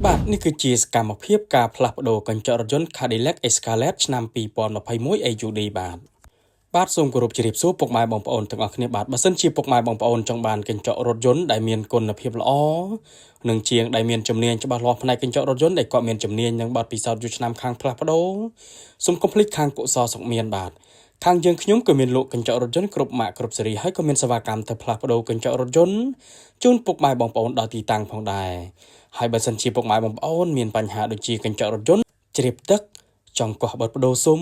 បាទនេះគឺជាសកម្មភាពការផ្លាស់ប្ដូរកញ្ចក់រថយន្ត Cadillac Escalade ឆ្នាំ2021 AUD បាទសូមគោរពជម្រាបសួរពុកម៉ែបងប្អូនទាំងអស់គ្នាបាទបើសិនជាពុកម៉ែបងប្អូនចង់បានកញ្ចក់រថយន្តដែលមានគុណភាពល្អនិងជាងដែលមានជំនាញច្បាស់លាស់ផ្នែកកញ្ចក់រថយន្តដែលគាត់មានជំនាញនិងបទពិសោធន៍យូរឆ្នាំខាងផ្លាស់ប្ដូរសូមកុំភ្លេចខាងកុសលសុខមានបាទខាងយើងខ្ញុំក៏មានលក់កញ្ចក់រថយន្តគ្រប់ម៉ាកគ្រប់ស៊េរីហើយក៏មានសេវាកម្មទៅផ្លាស់ប្ដូរកញ្ចក់រថយន្តជូនពុកម៉ែបងប្អូនដល់ទីតាំងផងដែរហើយបើសិនជាពុកម៉ែបងប្អូនមានបញ្ហាដូចជាកញ្ចក់រថយន្តជ្រាបទឹកចង់កោះបិទបដូរស៊ុំ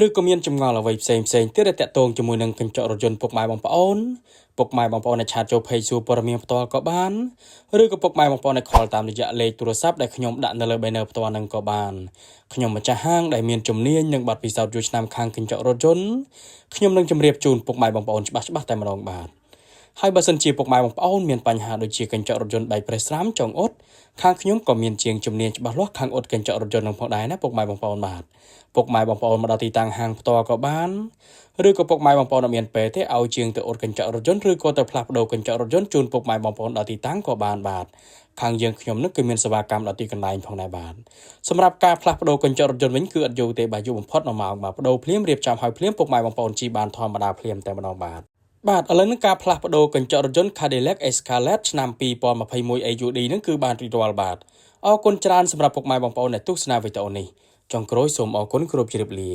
ឬក៏មានចម្ងល់អ្វីផ្សេងទៀតដែលតាក់ទងជាមួយនឹងកញ្ចក់រថយន្តពុកម៉ែបងប្អូនអាចឆាតចូល Page សួរព័ត៌មានផ្ទាល់ក៏បានឬក៏ពុកម៉ែបងប្អូនអាចខលតាមរយៈលេខទូរស័ព្ទដែលខ្ញុំដាក់នៅលើ banner ផ្ទាល់នឹងក៏បានខ្ញុំម្ចាស់ហាងដែលមានជំនាញនិងបទពិសោធន៍យូរឆ្នាំខាងកញ្ចក់រថយន្តខ្ញុំនឹងជម្រាបជូនពុកម៉ែបងប្អូនច្បាស់តែម្ដងបាទហើយបើសិនជាពុកម៉ែបងប្អូនមានបញ្ហាដូចជាកញ្ចក់រថយន្តដៃប្រេះស្រាំចង្អុតខាងខ្ញុំក៏មានជាងជំនាញច្បាស់លាស់ខាងអ៊ុតកញ្ចក់រថយន្តនឹងផងដែរណាពុកម៉ែបងប្អូនបាទពុកម៉ែបងប្អូនមកដល់ទីតាំងហាងផ្ទាល់ក៏បានឬក៏ពុកម៉ែបងប្អូនអត់មានពេលទេឲ្យជាងទៅអ៊ុតកញ្ចក់រថយន្តឬក៏ទៅផ្លាស់ប្ដូរកញ្ចក់រថយន្តជូនពុកម៉ែបងប្អូនដល់ទីតាំងក៏បានបាទខាងយើងខ្ញុំនឹងគឺមានសេវាកម្មដល់ទីកន្លែងផងដែរបាទសម្រាប់ការផ្លាស់ប្ដូរកញ្ចក់រថយន្តវិញគឺអត់យូរទេបាទយូរបំផុត1ម៉ោងបាទប្ដូរភ្លាមរៀបចំឲ្យភ្លាមពុកម៉ែបងប្អូនជីបានធម្មតាភ្លាមតែម្ដងបាទបាទឥឡូវនេះការផ្លាស់ប្ដូរកញ្ចក់រថយន្ត Cadillac Escalade ឆ្នាំ2021 AUD នឹងគឺបានរីករាល់បាទអរគុណច្រើនសម្រាប់ពុកម៉ែបងប្អូនដែលទស្សនាវីដេអូនេះចុងក្រោយសូមអរគុណគ្រប់ជ្រាបលា